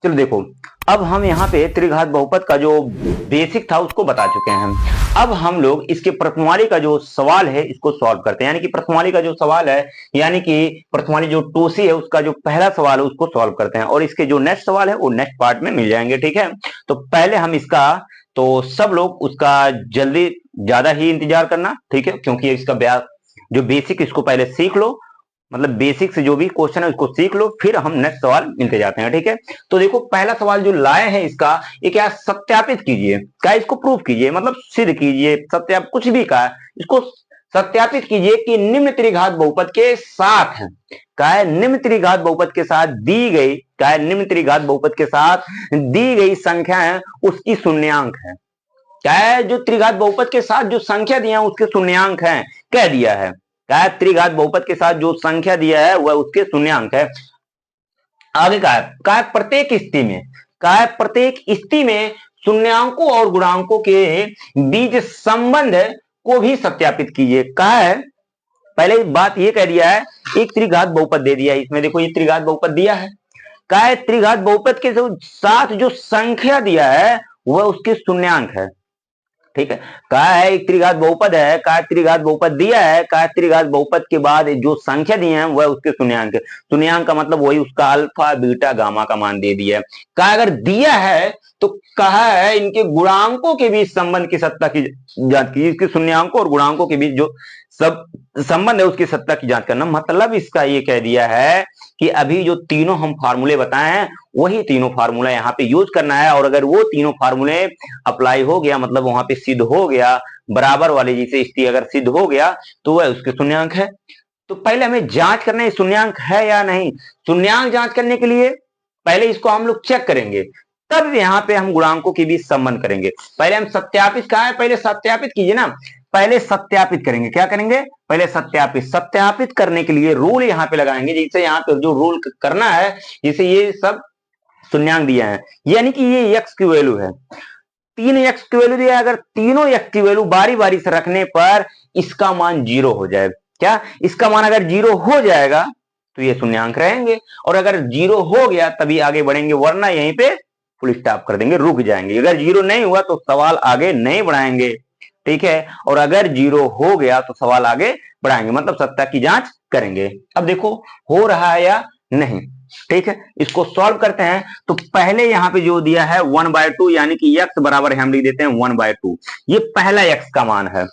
चलो देखो, अब हम यहाँ पे त्रिघात बहुपद का जो बेसिक था उसको बता चुके हैं। अब हम लोग इसके प्रश्नवाली का जो सवाल है इसको सॉल्व करते हैं, यानी कि प्रश्नवाली का जो सवाल है, यानी कि प्रश्नवाली जो टोसी है उसका जो पहला सवाल है उसको सॉल्व करते हैं, और इसके जो नेक्स्ट सवाल है वो नेक्स्ट पार्ट में मिल जाएंगे। ठीक है, तो पहले हम इसका, तो सब लोग उसका जल्दी ज्यादा ही इंतजार करना, ठीक है, क्योंकि इसका जो बेसिक इसको पहले सीख लो, मतलब बेसिक से जो भी क्वेश्चन है उसको सीख लो, फिर हम नेक्स्ट सवाल मिलते जाते हैं। ठीक है, तो देखो पहला सवाल जो लाए हैं इसका, ये क्या सत्यापित कीजिए, क्या इसको प्रूफ कीजिए, मतलब सिद्ध कीजिए, सत्यापित कुछ भी का इसको सत्यापित कीजिए कि निम्न त्रिघात बहुपद के साथ क्या है, निम्न त्रिघात बहुपद के साथ दी गई, क्या है, निम्न त्रिघात बहुपद के साथ दी गई संख्या है उसकी शून्यांक है। क्या है, जो त्रिघात बहुपद के साथ जो संख्या दिया है उसके शून्यांक है, कह दिया है। क्या है, त्रिघात बहुपद के साथ जो संख्या दिया है वह उसके शून्यांक है। आगे का है प्रत्येक स्थिति में, का है प्रत्येक स्थिति में शून्यांकों और गुणांकों के बीच संबंध को भी सत्यापित कीजिए। कहा है, पहले बात ये कह दिया है, एक त्रिघात बहुपद दे दिया है, इसमें देखो ये त्रिघात बहुपद दिया है। कहा है त्रिघात बहुपद के साथ जो संख्या दिया है वह उसके शून्यांक है। ठीक है, कहा है एक त्रिघात बहुपद है, कहा त्रिघात बहुपद दिया है, कहा त्रिघात बहुपद के बाद जो संख्या दी है वह उसके शून्यांक है। शून्यांक का मतलब वही उसका अल्फा बीटा गामा का मान दे दिया है। कहा अगर दिया है तो कहा है इनके गुणांकों के बीच संबंध की सत्ता की जांच की, इसके शून्यांकों और गुणांकों के बीच जो सब संबंध है उसकी सत्ता की जांच करना। मतलब इसका ये कह दिया है कि अभी जो तीनों हम फार्मूले बताए हैं वही तीनों फार्मूला यहाँ पे यूज करना है, और अगर वो तीनों फार्मूले अप्लाई हो गया, मतलब वहां पे सिद्ध हो गया, बराबर वाले जैसे स्थिति अगर सिद्ध हो गया तो वह उसके शून्यांक है। तो पहले हमें जांच करना है शून्यांक है या नहीं। शून्यांक जांच करने के लिए पहले इसको हम लोग चेक करेंगे, तब यहाँ पे हम गुणांकों के बीच संबंध करेंगे। पहले हम सत्यापित, कहा है पहले सत्यापित कीजिए ना, पहले सत्यापित करेंगे। क्या करेंगे, पहले सत्यापित। सत्यापित करने के लिए रूल यहाँ पे लगाएंगे, जैसे यहाँ पे जो रूल करना है, जैसे ये सब शून्यांक दिया है, यानी कि ये x की वैल्यू है, 3x की वैल्यू दिया है, अगर तीनों x की वैल्यू बारी बारी से रखने पर इसका मान 0 हो जाएगा। क्या, इसका मान अगर 0 हो जाएगा तो ये शून्यांक रहेंगे, और अगर 0 हो गया तभी आगे बढ़ेंगे, वरना यहीं पे फुल स्टॉप कर देंगे, रुक जाएंगे। अगर 0 नहीं हुआ तो सवाल आगे नहीं बढ़ाएंगे। ठीक है, और अगर 0 हो गया तो सवाल आगे बढ़ाएंगे, मतलब सत्ता की जांच करेंगे। अब देखो हो रहा है या नहीं। ठीक है, इसको सॉल्व करते हैं। तो पहले यहाँ पे जो दिया है 1/2, यानी कि x बराबर हम लिख देते हैं 1/2, ये पहला x का मान है।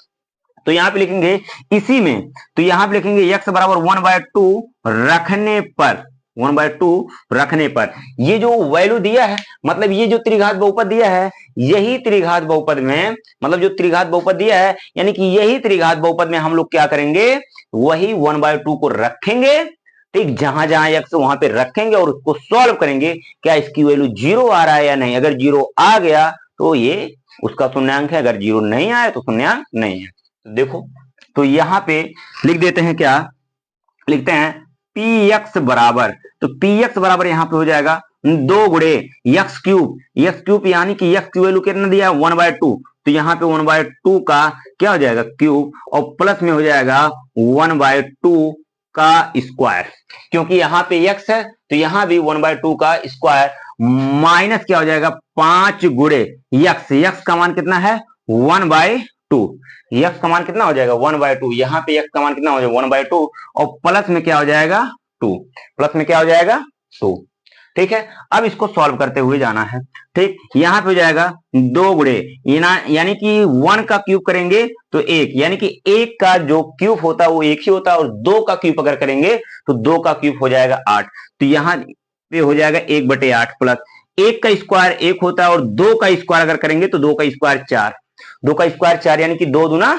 तो यहाँ पे लिखेंगे इसी में, तो यहाँ पे लिखेंगे x बराबर 1/2 रखने पर, 1/2 रखने पर ये जो वैल्यू दिया है, मतलब ये जो त्रिघात बहुपद दिया है, यही त्रिघात बहुपद में, मतलब जो त्रिघात बहुपद दिया है, यानी कि यही त्रिघात बहुपद में हम लोग क्या करेंगे, वही 1/2 को रखेंगे। ठीक, जहां जहां x वहां पे रखेंगे और उसको सॉल्व करेंगे, क्या इसकी वैल्यू 0 आ रहा है या नहीं। अगर 0 आ गया तो ये उसका शून्यांक है, अगर 0 नहीं आया तो शून्यांक नहीं है। तो देखो, तो यहाँ पे लिख देते हैं, क्या लिखते हैं, px बराबर, तो px बराबर यहाँ पे हो जाएगा 2 गुणे x क्यूब, यानी कि x की वैल्यू कितना दिया है 1/2, तो यहाँ पे 1/2 का क्या हो जाएगा क्यूब, और प्लस में हो जाएगा 1/2 का स्क्वायर, क्योंकि यहाँ पे x है तो यहाँ भी 1/2 का स्क्वायर, माइनस क्या हो जाएगा 5 गुणे x का मान कितना है 1/2, x का मान कितना हो जाएगा 1/2, यहाँ पे x का मान कितना हो जाएगा 1/2, और प्लस में क्या हो जाएगा 2, प्लस में क्या हो जाएगा 2। ठीक है, अब इसको सॉल्व करते हुए जाना है। ठीक, यहाँ पे हो जाएगा 2 गुणे, यानी कि 1 का क्यूब करेंगे तो 1, यानी कि 1 का जो क्यूब होता है वो 1 ही होता है, और 2 का क्यूब अगर करेंगे तो 2 का क्यूब हो जाएगा 8, तो यहाँ पे हो जाएगा 1/8, प्लस 1 का स्क्वायर 1 होता है, और 2 का स्क्वायर अगर करेंगे तो 2 का स्क्वायर 4, 2 का स्क्वायर 4, यानी कि 2 दूना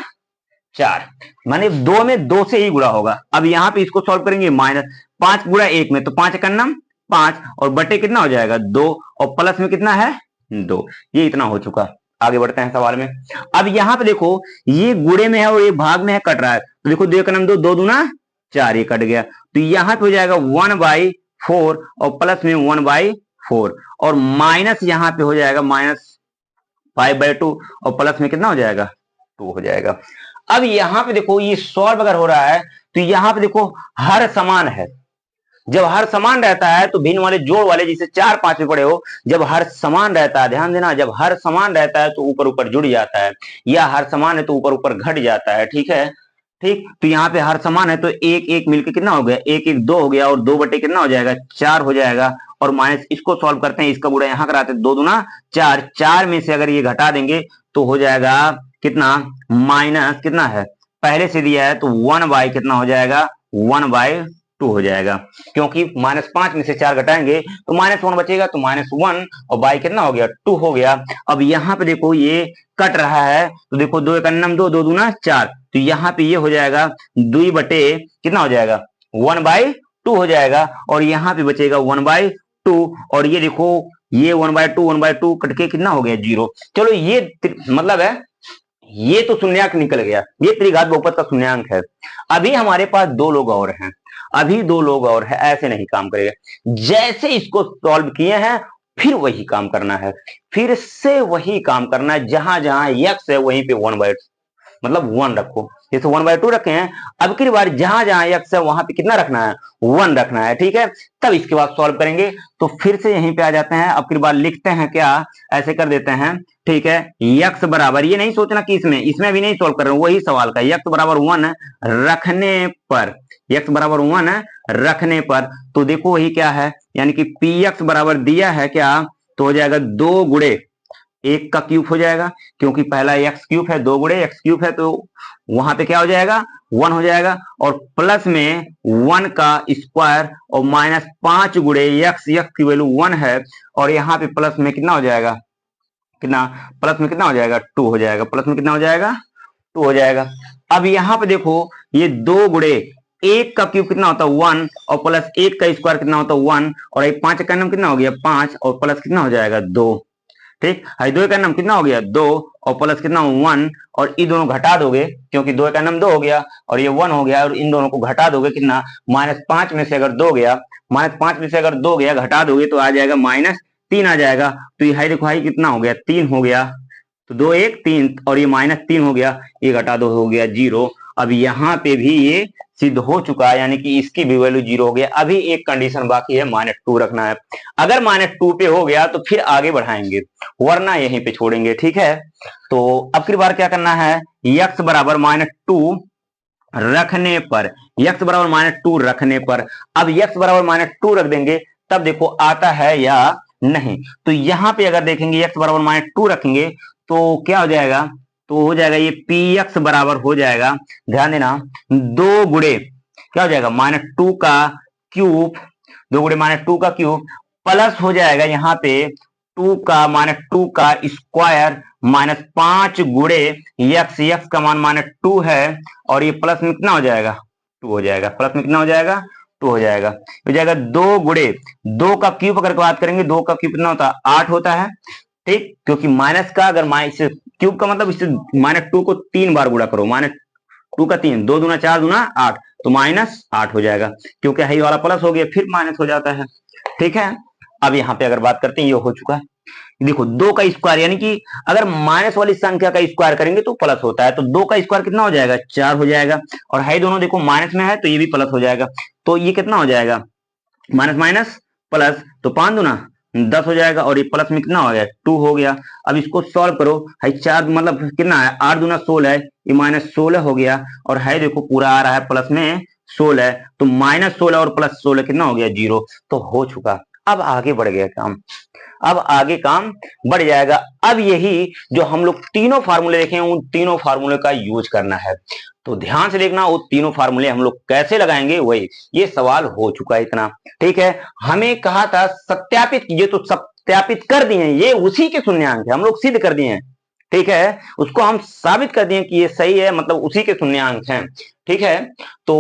4, माने 2 में 2 से ही गुणा होगा। अब यहाँ पे इसको सॉल्व करेंगे, माइनस 5 गुणा 1 में, तो 5 का नाम 5, और बटे कितना हो जाएगा 2, और प्लस में कितना है 2, ये इतना हो चुका। आगे बढ़ते हैं सवाल में। अब यहाँ पे देखो ये गुणे में है और ये भाग में है, कट रहा है, तो देखो 2 का नाम 2, 2 दूना 4, ये कट गया, तो यहाँ पे हो जाएगा 1/4, और प्लस में 1/4, और माइनस यहाँ पे हो जाएगा -5/2, और प्लस में कितना हो जाएगा 2 हो जाएगा। अब यहाँ पे देखो ये सॉल्व अगर हो रहा है तो यहाँ पे देखो हर समान है, जब हर समान रहता है तो भिन्न वाले जोड़ वाले जिसे 4 5 में पढ़े हो, जब हर समान रहता है, ध्यान देना, जब हर समान रहता है तो ऊपर ऊपर जुड़ जाता है, या हर समान है तो ऊपर ऊपर घट जाता है। ठीक है, ठीक। तो यहाँ पे हर समान है तो एक एक मिलकर कितना हो गया, एक एक 2 हो गया, और 2 बटे कितना हो जाएगा, 4 हो जाएगा। और माइनस इसको सॉल्व करते हैं, इसका गुणा यहाँ कराते हैं, 2 दूना 4, 4 में से अगर ये घटा देंगे तो हो जाएगा कितना, माइनस कितना है, पहले से दिया है तो 1 बाई कितना हो जाएगा, 1/2 हो जाएगा, क्योंकि -5 में से 4 घटाएंगे तो -1 बचेगा, तो -1 और बाई कितना हो गया, 2 हो गया। अब यहाँ पे देखो ये कट रहा है तो देखो 2 एकन्नम 2, 2 दूना 4, तो यहाँ पे ये हो जाएगा 2 बटे कितना हो जाएगा, 1/2 हो जाएगा, और यहाँ पे बचेगा 1/2, और ये देखो ये 1/2 1/2 कट के कितना हो गया, 0। चलो ये मतलब है ये तो शून्यंक निकल गया, ये त्रिघात बहुपद का शून्यंक है। अभी हमारे पास 2 लोग और हैं, अभी 2 लोग और है, ऐसे नहीं काम करेगा। जैसे इसको सॉल्व किए हैं फिर वही काम करना है, फिर से वही काम करना है, जहां जहां x है वहीं पे 1/2 मतलब 1 रखो, जैसे 1/2 रखे हैं, अब की बार जहां जहां x है वहां पे कितना रखना है, 1 रखना है। ठीक है, तब इसके बाद सॉल्व करेंगे, तो फिर से यहीं पे आ जाते हैं, अब की बार लिखते हैं क्या, ऐसे कर देते हैं। ठीक है, x बराबर, ये नहीं सोचना कि इसमें भी नहीं सॉल्व कर रहे हैं, वही सवाल का, x बराबर 1 रखने पर, x बराबर 1 रखने पर, तो देखो वही क्या है, यानी कि px बराबर दिया है क्या, तो हो जाएगा 2 गुणे 1 का क्यूब हो जाएगा, क्योंकि पहला x क्यूब है, 2 गुणे x क्यूब है, तो वहां पे क्या हो जाएगा, 1 हो जाएगा, और प्लस में 1 का स्क्वायर, और -5 गुणे x की वैल्यू 1 है, और यहाँ पे प्लस में कितना हो जाएगा, कितना, प्लस में कितना हो जाएगा, 2 हो जाएगा, प्लस में कितना हो जाएगा, 2 हो जाएगा। अब यहाँ पे देखो ये 2 गुणे 1 का क्यूब कितना होता है, 1, और प्लस 1 का स्क्वायर कितना होता है, 1, और ये 5 का नाम कितना हो गया, 5, और प्लस कितना हो जाएगा, 2। ठीक है, 2 का नाम कितना हो गया, 2, और प्लस कितना 1, और ये दोनों घटा दोगे, क्योंकि 2 का नाम 2 हो गया और ये 1 हो गया, और इन दोनों को घटा दोगे कितना, -5 में से अगर 2 गया, -5 में से अगर 2 गया घटा दोगे तो आ जाएगा -3 आ जाएगा, तो ये देखो हाई कितना हो गया, 3 हो गया, तो 2 1 3, और ये -3 हो गया, ये घटा दो हो गया 0। अब यहाँ पे भी ये सिद्ध हो चुका है, यानी कि इसकी भी वैल्यू 0 हो गया। अभी एक कंडीशन बाकी है, -2 रखना है, अगर -2 पे हो गया तो फिर आगे बढ़ाएंगे, वरना यहीं पे छोड़ेंगे। ठीक है, तो अब की बार क्या करना है, x बराबर -2 रखने पर, x बराबर -2 रखने पर, अब x बराबर -2 रख देंगे, तब देखो आता है या नहीं। तो यहाँ पे अगर देखेंगे x बराबर -2 रखेंगे तो क्या हो जाएगा, तो हो जाएगा ये px बराबर हो जाएगा, ध्यान देना, 2 गुणे क्या हो जाएगा, -2 का क्यूब, 2 गुणे -2 का क्यूब, प्लस हो जाएगा यहाँ पे 2 का -2 का स्क्वायर, -5 गुणे x का मान -2 है, और ये प्लस में कितना हो जाएगा, 2 हो जाएगा, प्लस में कितना हो जाएगा, 2 हो जाएगा, हो जाएगा 2 गुणे 2 का क्यूब अगर बात करेंगे, 2 का क्यूब कितना होता है, 8 होता है। ठीक, क्योंकि माइनस का अगर माइनस क्यूब का मतलब इससे -2 को 3 बार गुणा करो, -2 का 3, 2 दूना 4 दूना 8, तो -8 हो जाएगा, क्योंकि हाई वाला प्लस हो गया फिर माइनस हो जाता है। ठीक है, अब यहाँ पे अगर बात करते हैं, ये हो चुका है, देखो 2 का स्क्वायर, यानी कि अगर माइनस वाली संख्या का स्क्वायर करेंगे तो प्लस होता है, तो 2 का स्क्वायर कितना हो जाएगा, 4 हो जाएगा, और हाई दोनों देखो माइनस में है तो ये भी प्लस हो जाएगा, तो ये कितना हो जाएगा, माइनस माइनस प्लस, तो 5 दूना 10 हो जाएगा, और ये प्लस में कितना हो गया, 2 हो गया। अब इसको सॉल्व करो, हाई 4 मतलब कितना है, 8 दूना 16 है, ये -16 हो गया, और हाई देखो पूरा आ रहा है प्लस में 16, तो -16 और +16 कितना हो गया, 0, तो हो चुका। अब आगे बढ़ गया काम, अब आगे काम बढ़ जाएगा। अब यही जो हम लोग तीनों फार्मूले देखे हैं, उन तीनों फार्मूले का यूज करना है, तो ध्यान से देखना, वो तीनों फार्मूले हम लोग कैसे लगाएंगे, वही ये सवाल हो चुका है इतना। ठीक है, हमें कहा था सत्यापित कीजिए, तो सत्यापित कर दिए, ये उसी के शून्यंक है, हम लोग सिद्ध कर दिए हैं। ठीक है, उसको हम साबित कर दिए कि ये सही है, मतलब उसी के शून्यंक हैं। ठीक है, तो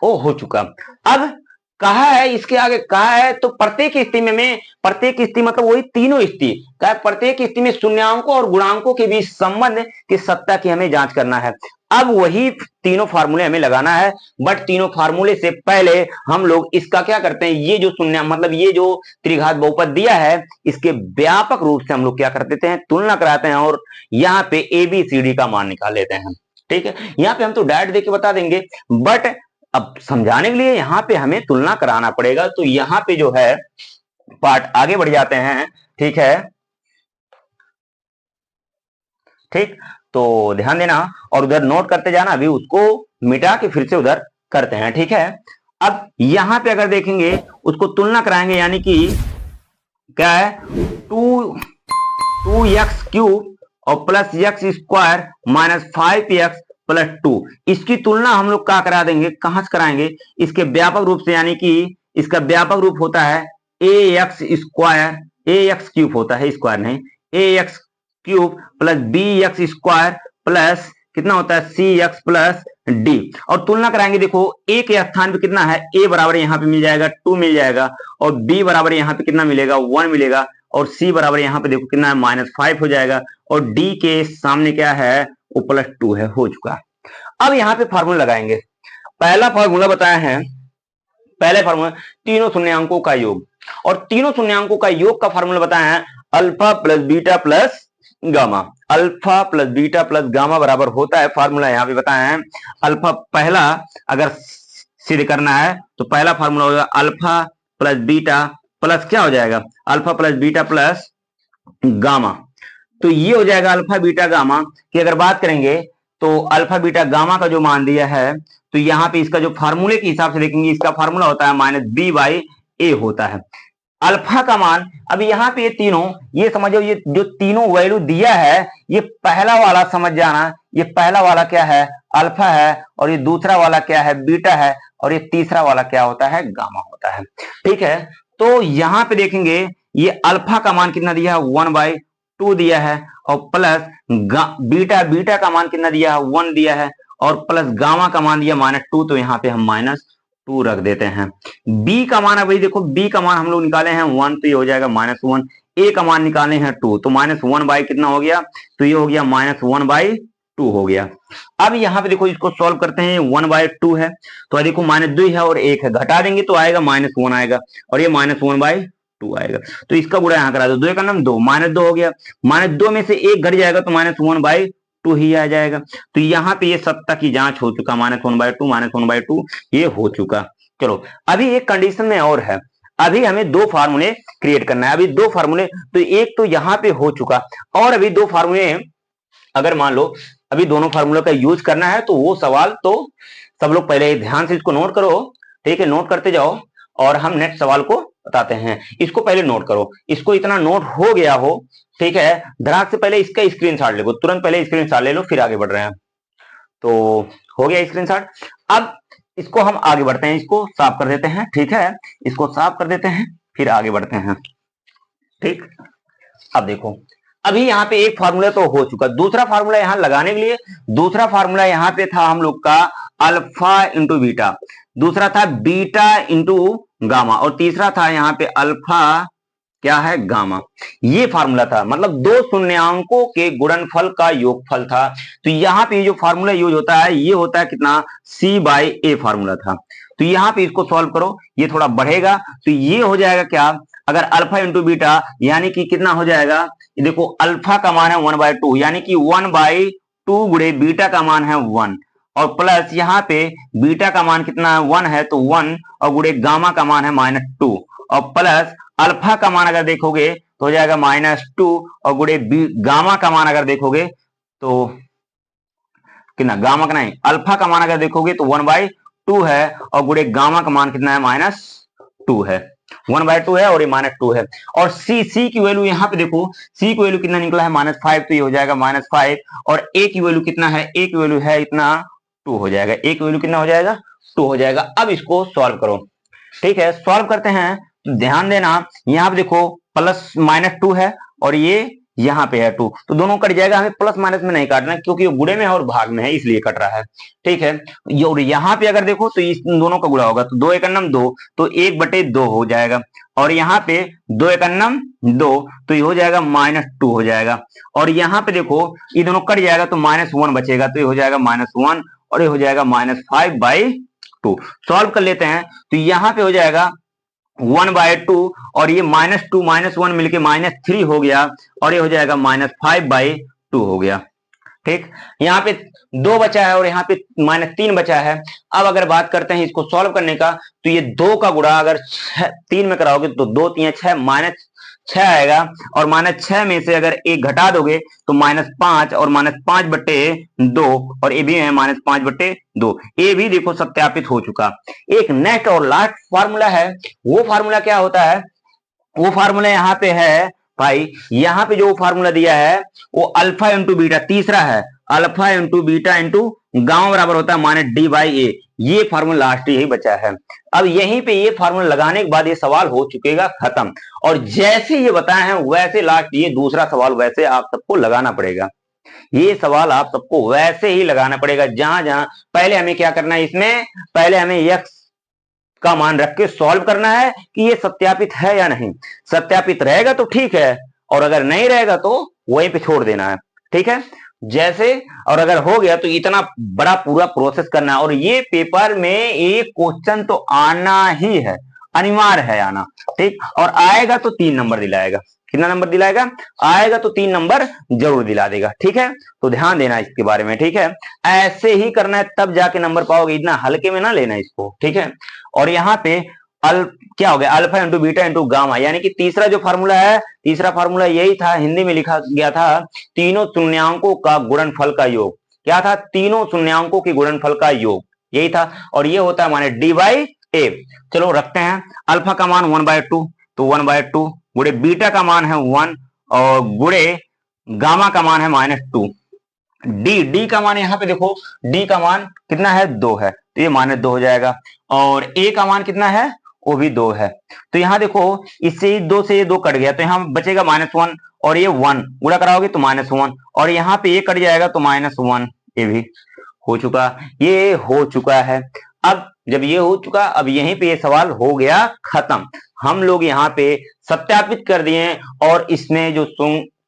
वो हो चुका। अब कहा है, इसके आगे कहा है, तो प्रत्येक स्थिति में प्रत्येक स्थिति मतलब वही तीनों स्थिति का, प्रत्येक स्थिति में शून्यांकों और गुणांकों के बीच संबंध की सत्ता की हमें जांच करना है। अब वही तीनों फार्मूले हमें लगाना है, बट तीनों फार्मूले से पहले हम लोग इसका क्या करते हैं, ये जो शून्य मतलब ये जो त्रिघात बहुपद दिया है, इसके व्यापक रूप से हम लोग क्या कर देते हैं, तुलना कराते हैं, और यहाँ पे ABCD का मान निकाल लेते हैं। ठीक है, यहाँ पे हम तो डायरेक्ट देके बता देंगे, बट अब समझाने के लिए यहाँ पे हमें तुलना कराना पड़ेगा, तो यहाँ पे जो है पार्ट आगे बढ़ जाते हैं। ठीक है, ठीक, तो ध्यान देना और उधर नोट करते जाना, अभी उसको मिटा के फिर से उधर करते हैं। ठीक है, अब यहां पे अगर देखेंगे उसको तुलना कराएंगे, यानी कि क्या है, 2x³ और plus x square minus 5x plus 2, इसकी तुलना हम लोग क्या करा देंगे, कहां से कराएंगे, इसके व्यापक रूप से, यानी कि इसका व्यापक रूप होता है ax² ax³ होता है, स्क्वायर नहीं, ax³ प्लस bx² प्लस कितना होता है cx प्लस d, और तुलना कराएंगे। देखो a के स्थान पे कितना है, a बराबर यहाँ पे मिल जाएगा 2 मिल जाएगा, और b बराबर यहाँ पे कितना मिलेगा 1 मिलेगा, और c बराबर यहाँ पे देखो कितना है -5 हो जाएगा, और d के सामने क्या है वो +2 है, हो चुका। अब यहाँ पे फार्मूला लगाएंगे। पहला फार्मूला बताया है, पहले फार्मूला तीनों शून्यांकों का योग, और तीनों शून्यांकों का योग का फार्मूला बताया है alpha plus beta plus gamma. Alpha plus beta plus gamma बराबर होता है, फार्मूला यहाँ पे बताया है अल्फा, पहला अगर सिद्ध करना है तो पहला फार्मूला होगा अल्फा प्लस बीटा प्लस क्या हो जाएगा, alpha plus beta plus gamma. तो ये हो जाएगा अल्फा बीटा गामा की अगर बात करेंगे तो अल्फा बीटा गामा का जो मान दिया है, तो यहाँ पे इसका जो फार्मूले के हिसाब से देखेंगे, इसका फार्मूला होता है -b/a होता है। अल्फा का मान, अभी यहाँ पे ये तीनों, ये समझो ये जो तीनों वैल्यू दिया है, ये पहला वाला समझ जाना, ये पहला वाला क्या है अल्फा है, और ये दूसरा वाला क्या है बीटा है, और ये तीसरा वाला क्या होता है गामा होता है। ठीक है, तो यहाँ पे देखेंगे ये अल्फा का मान कितना दिया है 1/2 दिया है, और प्लस बीटा का मान कितना दिया है 1 दिया है, और प्लस गामा का मान दिया -2, तो यहाँ पे हम -2 रख देते हैं। b का मान, अभी देखो b का मान हम लोग निकाले हैं 1, तो ये हो जाएगा -1, a का मान निकाले हैं 2, तो -1 बाई कितना हो गया, तो ये हो गया -1/2 हो गया। अब यहाँ पे देखो इसको सॉल्व करते हैं, 1/2 है, तो देखो -2 है और 1 है, घटा देंगे तो आएगा -1 आएगा, और ये -1/2 आएगा, तो इसका गुणा यहाँ करा दो, 2 का नाम 2, -2 हो गया, -2 में से 1 घट जाएगा तो -1/2 ही आ जाएगा। तो यहाँ पे ये सत्ता की जांच हो चुका, -1/2 ये हो चुका। चलो अभी एक कंडीशन में और है, अभी हमें 2 फार्मूले क्रिएट करना है। अभी 2 फार्मूले, तो एक तो यहाँ पे हो चुका, और अभी 2 फार्मूले, अगर मान लो अभी दोनों फार्मूले का यूज करना है, तो वो सवाल तो सब लोग पहले ध्यान से इसको नोट करो। ठीक है, नोट करते जाओ और हम नेक्स्ट सवाल को बताते हैं। इसको पहले नोट करो, इसको इतना नोट हो गया हो, ठीक है, धड़ाक से पहले इसका स्क्रीनशॉट ले लो, तुरंत पहले स्क्रीनशॉट ले लो, फिर आगे बढ़ रहे हैं। तो हो गया स्क्रीनशॉट। अब इसको हम आगे बढ़ते हैं, इसको साफ कर देते हैं। ठीक है, इसको साफ कर देते हैं, फिर आगे बढ़ते हैं। ठीक, अब देखो अभी यहाँ पे एक फार्मूला तो हो चुका, दूसरा फार्मूला यहाँ लगाने के लिए, दूसरा फार्मूला यहाँ पे था हम लोग का अल्फा इंटू बीटा, दूसरा था बीटा इंटू गामा, और तीसरा था यहाँ पे अल्फा क्या है गामा। ये फार्मूला था, मतलब 2 शून्यांकों के गुणनफल का योगफल था। तो यहाँ पे जो फार्मूला यूज होता है ये होता है कितना, c/a फार्मूला था। तो यहाँ पे इसको सॉल्व करो, ये थोड़ा बढ़ेगा, तो ये हो जाएगा क्या, अगर अल्फा इंटू बीटा यानी कि कितना हो जाएगा, देखो अल्फा का मान है 1/2, यानी कि 1/2 गुणे बीटा का मान है 1, और प्लस यहाँ पे बीटा का मान कितना है 1 है, तो 1, और गुणे गामा का मान है -2, और प्लस अल्फा का मान अगर देखोगे तो हो जाएगा -2, और गुणे गामा का मान अगर देखोगे तो कितना, गामा का नहीं अल्फा का मान अगर देखोगे तो 1/2 है, और गुणे गामा का मान कितना है -2 है, 1/2 है और ये -2 है। और c की वैल्यू यहाँ पे देखो, c की वैल्यू कितना निकला है -5, तो ये हो जाएगा -5, और a की वैल्यू कितना है, a की वैल्यू है इतना 2 हो जाएगा, a की वैल्यू कितना हो जाएगा 2 हो जाएगा। अब इसको सॉल्व करो। ठीक है, सॉल्व करते हैं, ध्यान देना यहाँ पे देखो प्लस -2 है और ये यहाँ पे है 2, तो दोनों कट जाएगा, हमें प्लस माइनस में नहीं काटना क्योंकि ये गुणे में है और भाग में है, इसलिए कट रहा है। ठीक है, और यहाँ पे अगर देखो तो इस दोनों का गुणा होगा, तो 2 × 2, तो 1/2 हो जाएगा, और यहाँ पे 2 × 2, तो ये हो जाएगा -2 हो जाएगा, और यहाँ पे देखो ये दोनों कट जाएगा तो -1 बचेगा, तो ये हो जाएगा -1, और ये हो जाएगा -5/2। सॉल्व कर लेते हैं, तो यहाँ पे हो जाएगा 1/2, और ये -2 -1 मिलके -3 हो गया, और ये हो जाएगा -5/2 हो गया। ठीक, यहाँ पे 2 बचा है और यहाँ पे -3 बचा है। अब अगर बात करते हैं इसको सॉल्व करने का, तो ये 2 का गुणा अगर 3 में कराओगे तो 2 3 6 -6 आएगा, और -6 में से अगर 1 घटा दोगे तो -5, और -5/2, और ये भी है -5/2। ये भी देखो सत्यापित हो चुका। एक नेक्स्ट और लास्ट फार्मूला है, वो फार्मूला क्या होता है, वो फार्मूला यहाँ पे है भाई, यहाँ पे जो फार्मूला दिया है वो अल्फा इंटू बीटा, तीसरा है, alpha into beta into gamma बराबर होता है -d/a। ये फार्मूला लास्ट यही बचा है। अब यहीं पे ये फार्मूला लगाने के बाद ये सवाल हो चुकेगा खत्म, और जैसे ये बताए हैं वैसे लास्ट ये दूसरा सवाल वैसे आप सबको लगाना पड़ेगा। ये सवाल आप सबको वैसे ही लगाना पड़ेगा, जहां जहां पहले हमें क्या करना है, इसमें पहले हमें x का मान रख के सॉल्व करना है कि ये सत्यापित है या नहीं। सत्यापित रहेगा तो ठीक है, और अगर नहीं रहेगा तो वहीं पे छोड़ देना है। ठीक है, जैसे, और अगर हो गया तो इतना बड़ा पूरा प्रोसेस करना है। और ये पेपर में एक क्वेश्चन तो आना ही है, अनिवार्य है आना। ठीक, और आएगा तो 3 नंबर दिलाएगा। कितना नंबर दिलाएगा? आएगा तो 3 नंबर जरूर दिला देगा। ठीक है, तो ध्यान देना इसके बारे में। ठीक है, ऐसे ही करना है तब जाके नंबर पाओगे, इतना हल्के में ना लेना इसको। ठीक है, और यहाँ पे क्या हो गया, alpha into beta into gamma, यानी कि तीसरा जो फार्मूला है, तीसरा फार्मूला यही था, हिंदी में लिखा गया था तीनों शून्यांकों का गुणनफल का योग। क्या था? तीनों शून्यांकों के गुणनफल का योग, यही था। और ये होता है माने d/a। चलो रखते हैं, अल्फा का मान 1/2, तो 1/2 गुणे बीटा का मान है 1, और गुणे गामा का मान है -2। डी का मान यहाँ पे देखो, डी का मान कितना है? 2 है, तो ये -2 हो जाएगा। और ए का मान कितना है? वो भी 2 है। तो यहाँ देखो, इससे 2 से ये 2 कट गया, तो यहाँ बचेगा -1, और ये 1 गुणा कराओगे तो -1, और यहाँ पे ये कट जाएगा तो -1। ये भी हो चुका, ये हो चुका है। अब जब ये हो चुका, अब यहीं पे ये सवाल हो गया खत्म। हम लोग यहाँ पे सत्यापित कर दिए, और इसमें जो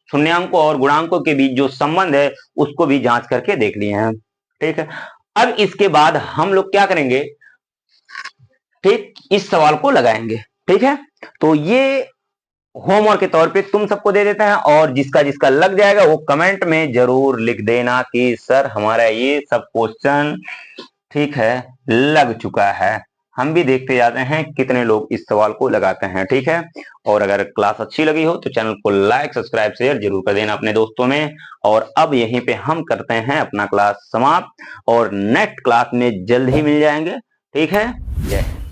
शून्यांकों और गुणांकों के बीच जो संबंध है उसको भी जांच करके देख लिए हैं। ठीक है, अब इसके बाद हम लोग क्या करेंगे, ठीक, इस सवाल को लगाएंगे। ठीक है, तो ये होमवर्क के तौर पे तुम सबको दे देते हैं, और जिसका जिसका लग जाएगा वो कमेंट में जरूर लिख देना कि सर हमारा ये सब क्वेश्चन ठीक है लग चुका है। हम भी देखते जाते हैं कितने लोग इस सवाल को लगाते हैं। ठीक है, और अगर क्लास अच्छी लगी हो तो चैनल को लाइक सब्सक्राइब शेयर जरूर कर देना अपने दोस्तों में। और अब यहीं पे हम करते हैं अपना क्लास समाप्त, और नेक्स्ट क्लास में जल्द ही मिल जाएंगे। ठीक है, जय हिंद।